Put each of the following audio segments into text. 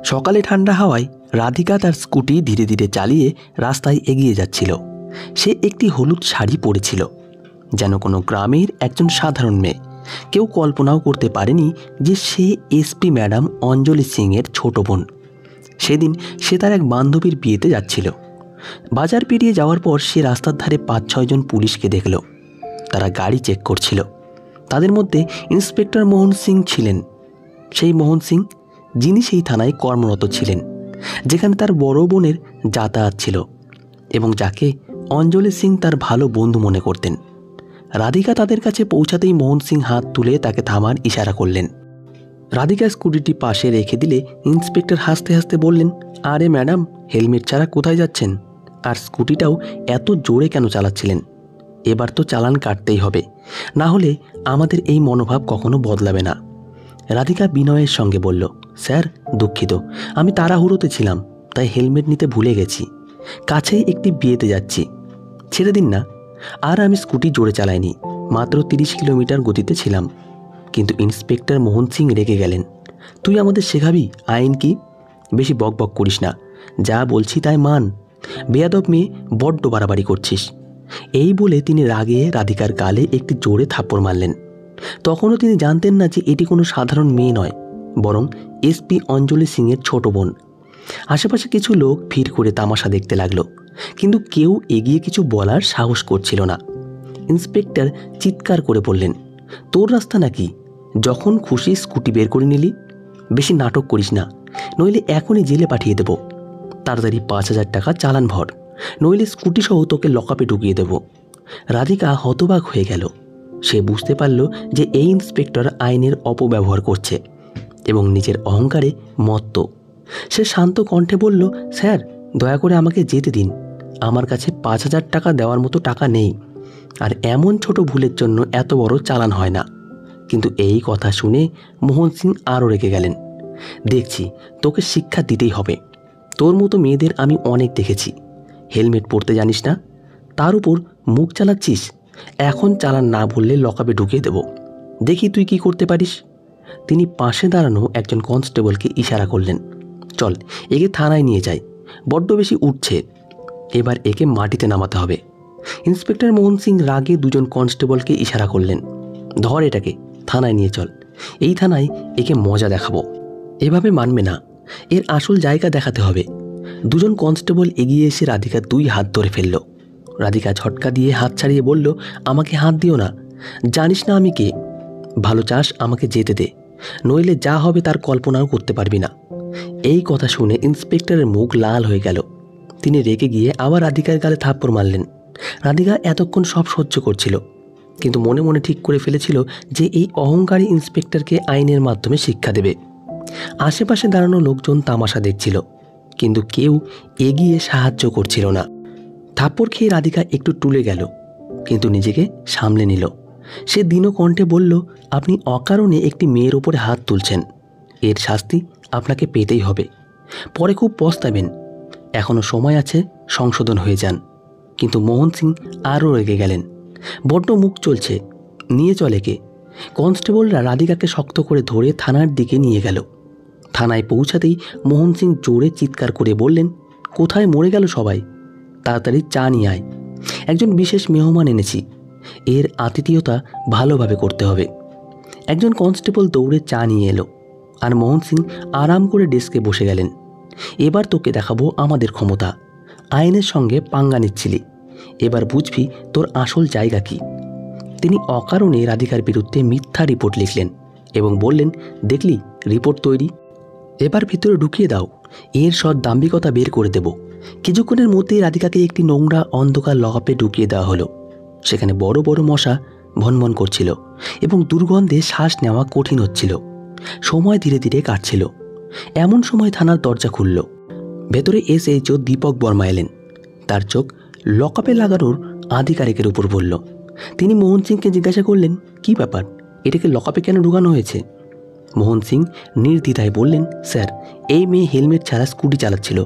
সকালে ঠান্ডা হাওয়ায় রাধিকা তার স্কুটি ধীরে ধীরে চালিয়ে রাস্তায় এগিয়ে যাচ্ছিল। সে একটি হলুদ শাড়ি পরেছিল, যেন কোনো গ্রামের একজন সাধারণ মেয়ে। কেউ কল্পনাও করতে পারেনি যে সে এসপি ম্যাডাম অঞ্জলি সিংয়ের ছোট বোন। সেদিন সে তার এক বান্ধবীর বিয়েতে যাচ্ছিল। বাজার পেরিয়ে যাওয়ার পর সে রাস্তার ধারে 5-6 জন পুলিশকে দেখল। তারা গাড়ি চেক করছিল। তাদের মধ্যে ইন্সপেক্টর মোহন সিং ছিলেন, সেই মোহন সিং যিনি সেই থানায় কর্মরত ছিলেন, যেখানে তার বড় বোনের যাতায়াত ছিল এবং যাকে অঞ্জলি সিং তার ভালো বন্ধু মনে করতেন। রাধিকা তাদের কাছে পৌঁছাতেই মোহন সিং হাত তুলে তাকে থামার ইশারা করলেন। রাধিকা স্কুটিটি পাশে রেখে দিলে ইন্সপেক্টর হাসতে হাসতে বললেন, আরে ম্যাডাম, হেলমেট ছাড়া কোথায় যাচ্ছেন? আর স্কুটিটাও এত জোরে কেন চালাচ্ছিলেন? এবার তো চালান কাটতেই হবে, না হলে আমাদের এই মনোভাব কখনো বদলাবে না। রাধিকা বিনয়ের সঙ্গে বলল, স্যার দুঃখিত, আমি তাড়াহুড়োতে ছিলাম, তাই হেলমেট নিতে ভুলে গেছি। কাছেই একটি বিয়েতে যাচ্ছি, ছেড়ে দিন না। আর আমি স্কুটি জোরে চালাইনি, মাত্র 30 কিলোমিটার গতিতে ছিলাম। কিন্তু ইন্সপেক্টর মোহন সিং রেগে গেলেন। তুই আমাদের শেখাবি আইন কি? বেশি বক বক করিস না, যা বলছি তাই মান। বেয়াদব মেয়ে, বড্ড বাড়াবাড়ি করছিস। এই বলে তিনি রাগে রাধিকার গালে একটি জোরে থাপ্পড় মারলেন। তখনও তিনি জানতেন না যে এটি কোনো সাধারণ মেয়ে নয়, বরং এসপি অঞ্জলি সিংয়ের ছোট বোন। আশেপাশে কিছু লোক ভিড় করে তামাশা দেখতে লাগলো, কিন্তু কেউ এগিয়ে কিছু বলার সাহস করছিল না। ইন্সপেক্টর চিৎকার করে বললেন, তোর রাস্তা নাকি? যখন খুশি স্কুটি বের করে নিলি। বেশি নাটক করিস না, নইলে এখনই জেলে পাঠিয়ে দেব। তাড়াতাড়ি 5,000 টাকা চালান ভর, নইলে স্কুটি সহ তোকে লকআপে ঢুকিয়ে দেব। রাধিকা হতবাক হয়ে গেল। সে বুঝতে পারল যে এই ইন্সপেক্টর আইনের অপব্যবহার করছে এবং নিজের অহংকারে মত্ত। সে শান্ত কণ্ঠে বলল, স্যার দয়া করে আমাকে যেতে দিন। আমার কাছে 5,000 টাকা দেওয়ার মতো টাকা নেই, আর এমন ছোট ভুলের জন্য এত বড় চালান হয় না। কিন্তু এই কথা শুনে মোহন সিং আরও রেগে গেলেন। দেখছি তোকে শিক্ষা দিতেই হবে। তোর মতো মেয়েদের আমি অনেক দেখেছি। হেলমেট পরতে জানিস না, তার উপর মুখ চালাচ্ছিস। এখন চালান না বললে লকআপে ঢুকিয়ে দেব। দেখি তুই কি করতে পারিস। তিনি পাশে দাঁড়ানো একজন কনস্টেবলকে ইশারা করলেন, চল একে থানায় নিয়ে যাই, বড্ড বেশি উঠছে। এবার একে মাটিতে নামাতে হবে। ইন্সপেক্টর মোহন সিং রাগে দুজন কনস্টেবলকে ইশারা করলেন, ধর এটাকে, থানায় নিয়ে চল। এই থানায় একে মজা দেখাবো। এভাবে মানবে না, এর আসল জায়গা দেখাতে হবে। দুজন কনস্টেবল এগিয়ে এসে রাধিকার 2 হাত ধরে ফেলল। রাধিকা ঝটকা দিয়ে হাত ছাড়িয়ে বলল, আমাকে হাত দিও না, জানিস না আমি কে। ভালো চাস আমাকে যেতে দে, নইলে যা হবে তার কল্পনাও করতে পারবি না। এই কথা শুনে ইন্সপেক্টরের মুখ লাল হয়ে গেল। তিনি রেগে গিয়ে আবার রাধিকার গালে থাপ্পড় মারলেন। রাধিকা এতক্ষণ সব সহ্য করছিল, কিন্তু মনে মনে ঠিক করে ফেলেছিল যে এই অহংকারী ইন্সপেক্টরকে আইনের মাধ্যমে শিক্ষা দেবে। আশেপাশে দাঁড়ানো লোকজন তামাশা দেখছিল, কিন্তু কেউ এগিয়ে সাহায্য করছিল না। থাপ্পড় খেয়ে রাধিকা একটু টুলে গেল, কিন্তু নিজেকে সামলে নিল। সে দীন কণ্ঠে বলল, আপনি অকারণে একটি মেয়ের ওপরে হাত তুলছেন, এর শাস্তি আপনাকে পেতেই হবে। পরে খুব পস্তাবেন। এখনও সময় আছে, সংশোধন হয়ে যান। কিন্তু মোহন সিং আরও রেগে গেলেন। বড্ড মুখ চলছে, নিয়ে চলে কে। কনস্টেবলরা রাধিকাকে শক্ত করে ধরে থানার দিকে নিয়ে গেল। থানায় পৌঁছাতেই মোহন সিং জোরে চিৎকার করে বললেন, কোথায় মরে গেল সবাই? তাড়াতাড়ি চা নিয়ে আয়, একজন বিশেষ মেহমান এনেছি। এর আতিথেয়তা ভালোভাবে করতে হবে। একজন কনস্টেবল দৌড়ে চা নিয়ে এলো, আর মোহন সিং আরাম করে ডেস্কে বসে গেলেন। এবার তোকে দেখাবো আমাদের ক্ষমতা। আইনের সঙ্গে পাঙ্গা নিচ্ছিলি, এবার বুঝবি তোর আসল জায়গা কি। তিনি অকারণে রাধিকার বিরুদ্ধে মিথ্যা রিপোর্ট লিখলেন এবং বললেন, দেখলি রিপোর্ট তৈরি, এবার ভিতরে ঢুকিয়ে দাও, এর সৎ দাম্ভিকতা বের করে দেব। কিছুক্ষণের মধ্যেই রাধিকাকে একটি নোংরা অন্ধকার লকআপে ঢুকিয়ে দেওয়া হলো। সেখানে বড় বড় মশা ভনভন করছিল এবং দুর্গন্ধে শ্বাস নেওয়া কঠিন হচ্ছিল। সময় ধীরে ধীরে কাটছিল। এমন সময় থানার দরজা খুলল। ভেতরে এসএইচও দীপক বর্মা এলেন। তার চোখ লকআপে লাগানোর আধিকারিকের উপর পড়ল। তিনি মোহন সিংকে জিজ্ঞাসা করলেন, কি ব্যাপার, এটাকে লকআপে কেন ঢুকানো হয়েছে? মোহন সিং নির্দ্বিধায় বললেন, স্যার এই মেয়ে হেলমেট ছাড়া স্কুটি চালাচ্ছিল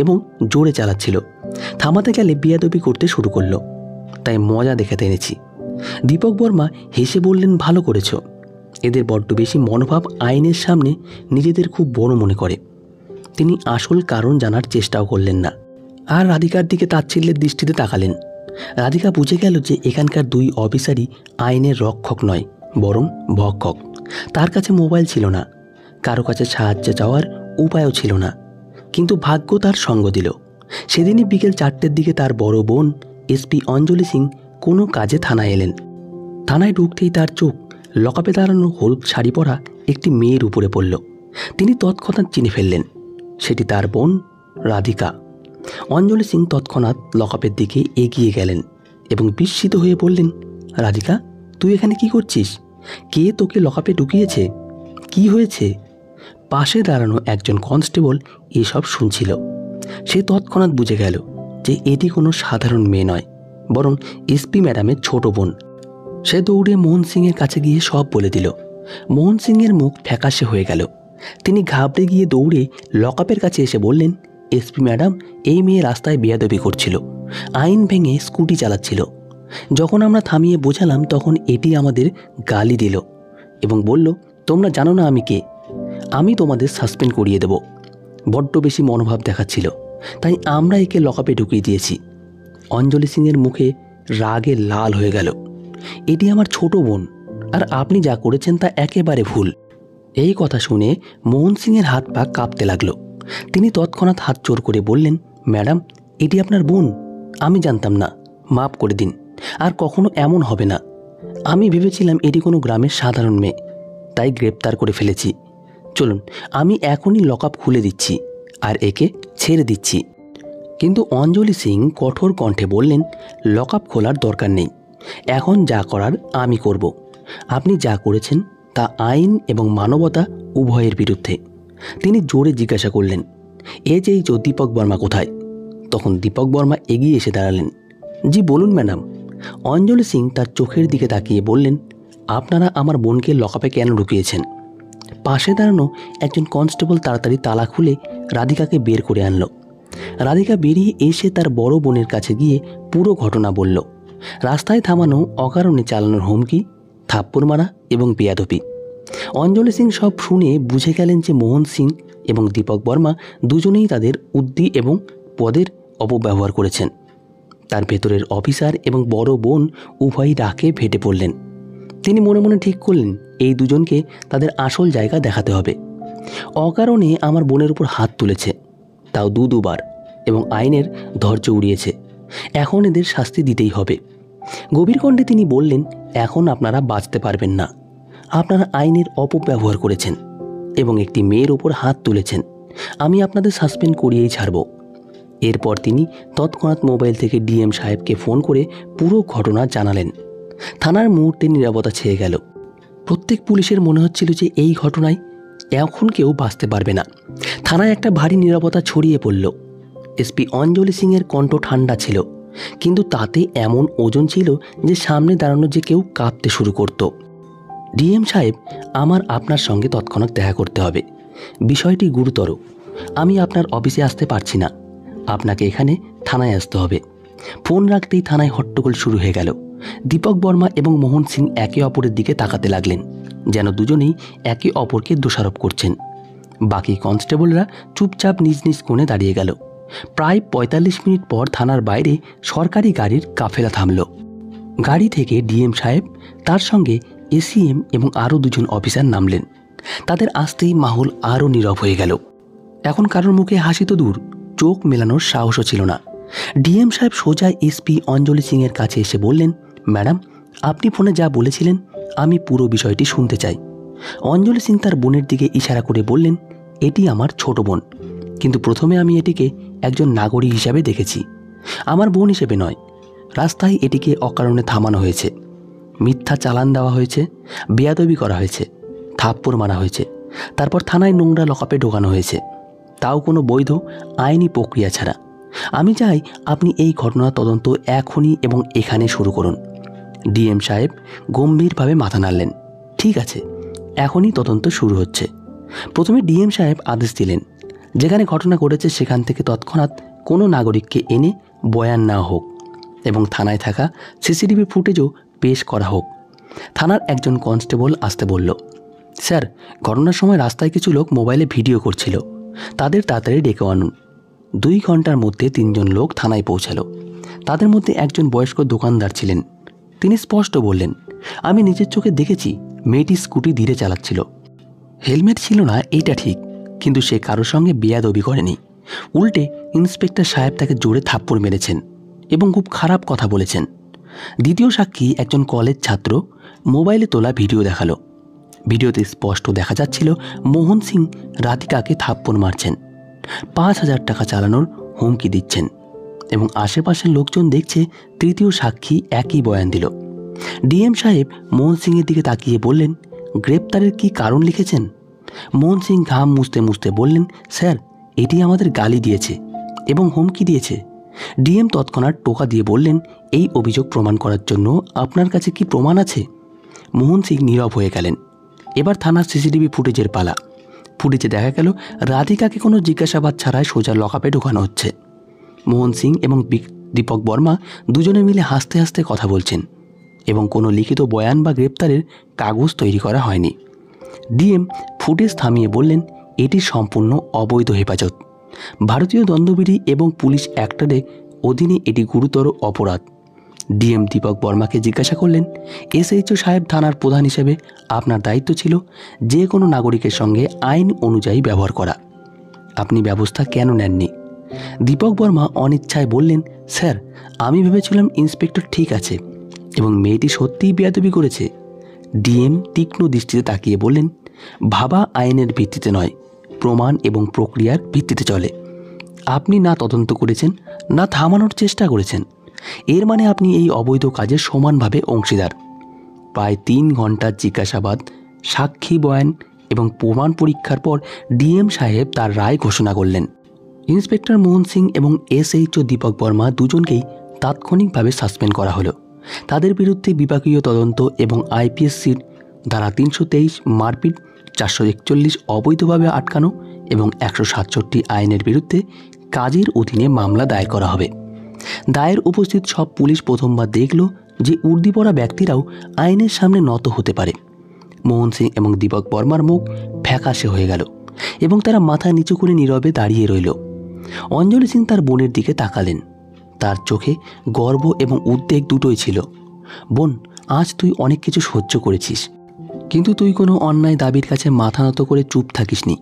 এবং জোরে চালাচ্ছিল। থামাতে গেলে বেয়াদবি করতে শুরু করলো, তাই মজা দেখাতে এনেছি। দীপক বর্মা হেসে বললেন, ভালো করেছ। এদের বড্ড বেশি মনোভাব আইনের সামনে নিজেদের খুব বড় মনে করে। তিনি আসল কারণ জানার চেষ্টাও করলেন না, আর রাধিকার দিকে তাচ্ছিল্যের দৃষ্টিতে তাকালেন। রাধিকা বুঝে গেল যে এখানকার দুই অফিসারই আইনের রক্ষক নয়, বরং ভক্ষক। তার কাছে মোবাইল ছিল না, কারো কাছে সাহায্য চাওয়ার উপায়ও ছিল না, কিন্তু ভাগ্য তার সঙ্গ দিল। সেদিনই বিকেল 4টের দিকে তার বড় বোন এসপি অঞ্জলি সিং কোনো কাজে থানায় এলেন। থানায় ঢুকতেই তার চোখ লকআপে দাঁড়ানো হলুদ শাড়ি পরা একটি মেয়ের উপরে পড়ল। তিনি তৎক্ষণাৎ চিনে ফেললেন সেটি তার বোন রাধিকা। অঞ্জলি সিং তৎক্ষণাৎ লকআপের দিকে এগিয়ে গেলেন এবং বিস্মিত হয়ে বললেন, রাধিকা, তুই এখানে কি করছিস? কে তোকে লকআপে ঢুকিয়েছে? কি হয়েছে? পাশে দাঁড়ানো একজন কনস্টেবল এসব শুনছিল। সে তৎক্ষণাৎ বুঝে গেল যে এটি কোনো সাধারণ মেয়ে নয়, বরং এসপি ম্যাডামের ছোট বোন। সে দৌড়ে মোহন সিংয়ের কাছে গিয়ে সব বলে দিল। মোহন সিংয়ের মুখ ফ্যাকাশে হয়ে গেল। তিনি ঘাবড়ে গিয়ে দৌড়ে লকআপের কাছে এসে বললেন, এসপি ম্যাডাম, এই মেয়ে রাস্তায় বেয়াদবি করছিল, আইন ভেঙে স্কুটি চালাচ্ছিল। যখন আমরা থামিয়ে বোঝালাম তখন এটি আমাদের গালি দিল এবং বলল, তোমরা জানো না আমি কে, আমি তোমাদের সাসপেন্ড করিয়ে দেব। বড্ড বেশি মনোভাব দেখাচ্ছিল, তাই আমরা একে লকআপে ঢুকিয়ে দিয়েছি। অঞ্জলি সিংয়ের মুখে রাগে লাল হয়ে গেল। এটি আমার ছোট বোন, আর আপনি যা করেছেন তা একেবারে ভুল। এই কথা শুনে মোহন সিংয়ের হাত পা কাঁপতে লাগলো। তিনি তৎক্ষণাৎ হাত জোর করে বললেন, ম্যাডাম, এটি আপনার বোন, আমি জানতাম না, মাফ করে দিন, আর কখনো এমন হবে না। আমি ভেবেছিলাম এটি কোনো গ্রামের সাধারণ মেয়ে, তাই গ্রেপ্তার করে ফেলেছি। চলুন, আমি এখনই লকআপ খুলে দিচ্ছি আর একে ছেড়ে দিচ্ছি। কিন্তু অঞ্জলি সিং কঠোর কণ্ঠে বললেন, লকআপ খোলার দরকার নেই, এখন যা করার আমি করব। আপনি যা করেছেন তা আইন এবং মানবতা উভয়ের বিরুদ্ধে। তিনি জোরে জিজ্ঞাসা করলেন, এ যে দীপক বর্মা কোথায়? তখন দীপক বর্মা এগিয়ে এসে দাঁড়ালেন। জি বলুন ম্যাডাম। অঞ্জলি সিং তার চোখের দিকে তাকিয়ে বললেন, আপনারা আমার বোনকে লকআপে কেন ঢুকিয়েছেন? পাশে দাঁড়ানো একজন কনস্টেবল তাড়াতাড়ি তালা খুলে রাধিকাকে বের করে আনলো। রাধিকা বেরিয়ে এসে তার বড় বোনের কাছে গিয়ে পুরো ঘটনা বলল। রাস্তায় থামানো, অকারণে চালানোর হুমকি, থাপ্পড় মারা এবং বেয়াদবি। অঞ্জলি সিং সব শুনে বুঝে গেলেন যে মোহন সিং এবং দীপক বর্মা দুজনেই তাদের উদ্দি এবং পদের অপব্যবহার করেছেন। তার ভেতরের অফিসার এবং বড় বোন উভয়ই রাগে ফেটে পড়লেন। তিনি মনে মনে ঠিক করলেন, এই দুজনকে তাদের আসল জায়গা দেখাতে হবে। অকারণে আমার বোনের উপর হাত তুলেছে, তাও দুবার, এবং আইনের ধৈর্য উড়িয়েছে। এখন এদের শাস্তি দিতেই হবে। গভীর কণ্ঠে তিনি বললেন, এখন আপনারা বাঁচতে পারবেন না। আপনারা আইনের অপব্যবহার করেছেন এবং একটি মেয়ের ওপর হাত তুলেছেন। আমি আপনাদের সাসপেন্ড করিয়েই ছাড়ব। এরপর তিনি তৎক্ষণাৎ মোবাইল থেকে ডিএম সাহেবকে ফোন করে পুরো ঘটনা জানালেন। থানার মুহূর্তে নীরবতা ছেয়ে গেল। প্রত্যেক পুলিশের মনে হচ্ছিল যে এই ঘটনায় এখন কেউ বাঁচতে পারবে না। থানায় একটা ভারী নীরবতা ছড়িয়ে পড়ল। এসপি অঞ্জলি সিংয়ের কণ্ঠ ঠান্ডা ছিল, কিন্তু তাতে এমন ওজন ছিল যে সামনে দাঁড়ানো যে কেউ কাঁপতে শুরু করত। ডিএম সাহেব, আমার আপনার সঙ্গে তৎক্ষণাৎ দেখা করতে হবে। বিষয়টি গুরুতর। আমি আপনার অফিসে আসতে পারছি না, আপনাকে এখানে থানায় আসতে হবে। ফোন রাখতেই থানায় হট্টগোল শুরু হয়ে গেল। দীপক বর্মা এবং মোহন সিং একে অপরের দিকে তাকাতে লাগলেন, যেন দুজনেই একে অপরকে দোষারোপ করছেন। বাকি কনস্টেবলরা চুপচাপ নিজ নিজ কোণে দাঁড়িয়ে গেল। প্রায় ৪৫ মিনিট পর থানার বাইরে সরকারি গাড়ির কাফেলা থামল। গাড়ি থেকে ডিএম সাহেব, তার সঙ্গে এসিএম এবং আরও দুজন অফিসার নামলেন। তাদের আসতেই মাহল আরও নীরব হয়ে গেল। এখন কারোর মুখে হাসি তো দূর, চোখ মেলানোর সাহসও ছিল না। ডিএম সাহেব সোজা এসপি অঞ্জলি সিংয়ের কাছে এসে বললেন, ম্যাডাম, আপনি ফোনে যা বলেছিলেন আমি পুরো বিষয়টি শুনতে চাই। অঞ্জলি সিং তার বোনের দিকে ইশারা করে বললেন, এটি আমার ছোট বোন, কিন্তু প্রথমে আমি এটিকে একজন নাগরিক হিসাবে দেখেছি, আমার বোন হিসেবে নয়। রাস্তায় এটিকে অকারণে থামানো হয়েছে, মিথ্যা চালান দেওয়া হয়েছে, বেয়াদবি করা হয়েছে, থাপ্পড় মারা হয়েছে, তারপর থানায় নোংরা লকআপে ঢোকানো হয়েছে, তাও কোনো বৈধ আইনি প্রক্রিয়া ছাড়া। আমি চাই আপনি এই ঘটনার তদন্ত এখনই এবং এখানে শুরু করুন। ডিএম সাহেব গম্ভীরভাবে মাথা নাড়লেন। ঠিক আছে, এখনই তদন্ত শুরু হচ্ছে। প্রথমে ডিএম সাহেব আদেশ দিলেন, যেখানে ঘটনা ঘটেছে সেখান থেকে তৎক্ষণাৎ কোনো নাগরিককে এনে বয়ান নেওয়া হোক এবং থানায় থাকা সিসিটিভি ফুটেজও পেশ করা হোক। থানার একজন কনস্টেবল আসতে বলল, স্যার, ঘটনার সময় রাস্তায় কিছু লোক মোবাইলে ভিডিও করছিল, তাদের তাড়াতাড়ি ডেকে আনুন। 2 ঘন্টার মধ্যে 3 জন লোক থানায় পৌঁছালো। তাদের মধ্যে একজন বয়স্ক দোকানদার ছিলেন। তিনি স্পষ্ট বললেন, আমি নিজের চোখে দেখেছি মেয়েটি স্কুটি ধীরে চালাচ্ছিল। হেলমেট ছিল না এইটা ঠিক, কিন্তু সে কারোর সঙ্গে বেয়াদবি করেনি। উল্টে ইন্সপেক্টর সাহেব তাকে জোরে থাপ্পড় মেরেছেন এবং খুব খারাপ কথা বলেছেন। দ্বিতীয় সাক্ষী একজন কলেজ ছাত্র মোবাইলে তোলা ভিডিও দেখালো। ভিডিওতে স্পষ্ট দেখা যাচ্ছিল মোহন সিং রাধিকাকে থাপ্পড় মারছেন, 5,000 টাকা চালানোর হুমকি দিচ্ছেন এবং আশেপাশের লোকজন দেখছে। তৃতীয় সাক্ষী একই বয়ান দিল। ডিএম সাহেব মোহন সিংয়ের দিকে তাকিয়ে বললেন, গ্রেপ্তারের কি কারণ লিখেছেন? মোহন সিং ঘাম মুছতে মুছতে বললেন, স্যার, এটি আমাদের গালি দিয়েছে এবং হুমকি দিয়েছে। ডিএম তৎক্ষণাৎ টোকা দিয়ে বললেন, এই অভিযোগ প্রমাণ করার জন্য আপনার কাছে কি প্রমাণ আছে? মোহন সিং নীরব হয়ে গেলেন। এবার থানার সিসিটিভি ফুটেজের পালা। ফুটেজে দেখা গেল রাধিকাকে কোনো জিজ্ঞাসাবাদ ছাড়াই সোজা লকআপে ঢোকানো হচ্ছে। মোহন সিং এবং দীপক বর্মা দুজনে মিলে হাসতে হাসতে কথা বলছেন এবং কোনো লিখিত বয়ান বা গ্রেপ্তারের কাগজ তৈরি করা হয়নি। ডিএম ফুটেজ থামিয়ে বললেন, এটি সম্পূর্ণ অবৈধ হেফাজত। ভারতীয় দণ্ডবিধি এবং পুলিশ অ্যাক্টের অধীনে এটি গুরুতর অপরাধ। ডিএম দীপক বর্মাকে জিজ্ঞাসা করলেন, এসএইচও সাহেব, থানার প্রধান হিসেবে আপনার দায়িত্ব ছিল যে কোনো নাগরিকের সঙ্গে আইন অনুযায়ী ব্যবহার করা। আপনি ব্যবস্থা কেন নেননি? দীপক বর্মা অনিচ্ছায় বললেন, স্যার, আমি ভেবেছিলাম ইন্সপেক্টর ঠিক আছে এবং মেয়েটি সত্যিই বেয়াদবি করেছে। ডিএম তীক্ষ্ণ দৃষ্টিতে তাকিয়ে বললেন, ভাবা আইনের ভিত্তিতে নয়, প্রমাণ এবং প্রক্রিয়ার ভিত্তিতে চলে। আপনি না তদন্ত করেছেন, না থামানোর চেষ্টা করেছেন। এর মানে আপনি এই অবৈধ কাজে সমানভাবে অংশীদার। প্রায় 3 ঘন্টার জিজ্ঞাসাবাদ, সাক্ষী বয়ান এবং প্রমাণ পরীক্ষার পর ডিএম সাহেব তার রায় ঘোষণা করলেন। ইন্সপেক্টর মোহন সিং এবং এসএইচও দীপক বর্মা দুজনকেই তাৎক্ষণিকভাবে সাসপেন্ড করা হলো। তাদের বিরুদ্ধে বিভাগীয় তদন্ত এবং আইপিএসসির ধারা 323 মারপিট, 441 অবৈধভাবে আটকানো এবং 167 আইনের বিরুদ্ধে কাজের অধীনে মামলা দায়ের করা হবে। দায়ের উপস্থিত সব পুলিশ প্রথমবার দেখল যে উর্দি পরা ব্যক্তিরাও আইনের সামনে নত হতে পারে। মোহন সিং এবং দীপক বর্মার মুখ ফ্যাকাশে হয়ে গেল এবং তারা মাথা নিচু করে নীরবে দাঁড়িয়ে রইল। অঞ্জলি সিং তার বোনের দিকে তাকালেন। তার চোখে গর্ব এবং উদ্বেগ দুটোই ছিল। বোন, আজ তুই অনেক কিছু সহ্য করেছিস, কিন্তু তুই কোনো অন্যায় দাবির কাছে মাথা নত করে চুপ থাকিসনি।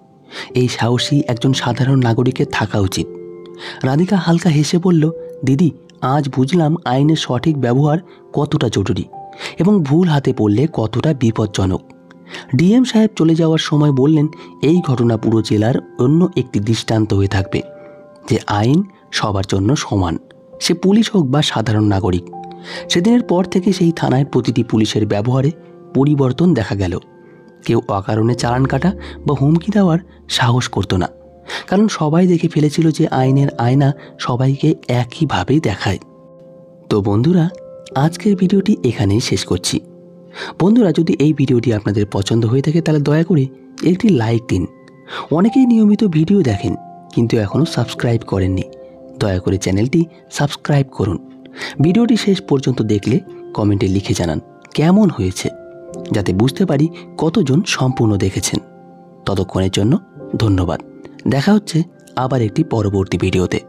এই সাহসী একজন সাধারণ নাগরিকের থাকা উচিত। রাধিকা হালকা হেসে বলল, দিদি, আজ বুঝলাম আইনের সঠিক ব্যবহার কতটা জরুরি এবং ভুল হাতে পড়লে কতটা বিপজ্জনক। ডিএম সাহেব চলে যাওয়ার সময় বললেন, এই ঘটনা পুরো জেলার অন্য একটি দৃষ্টান্ত হয়ে থাকবে যে আইন সবার জন্য সমান, সে পুলিশ হোক বা সাধারণ নাগরিক। সেদিনের পর থেকে সেই থানায় প্রতিটি পুলিশের ব্যবহারে পরিবর্তন দেখা গেল। কেউ অকারণে চালান কাটা বা হুমকি দেওয়ার সাহস করতো না, কারণ সবাই দেখে ফেলেছিল যে আইনের আয়না সবাইকে একইভাবেই দেখায়। তো বন্ধুরা, আজকের ভিডিওটি এখানেই শেষ করছি। বন্ধুরা, যদি এই ভিডিওটি আপনাদের পছন্দ হয়ে থাকে তাহলে দয়া করে একটি লাইক দিন। অনেকেই নিয়মিত ভিডিও দেখেন কিন্তু এখনও সাবস্ক্রাইব করেননি। দয়া করে চ্যানেলটি সাবস্ক্রাইব করুন। ভিডিওটি শেষ পর্যন্ত দেখলে কমেন্টে লিখে জানান কেমন হয়েছে, যাতে বুঝতে পারি কতজন সম্পূর্ণ দেখেছেন। ততক্ষণের জন্য ধন্যবাদ। দেখা হচ্ছে আবার একটি পরবর্তী ভিডিওতে।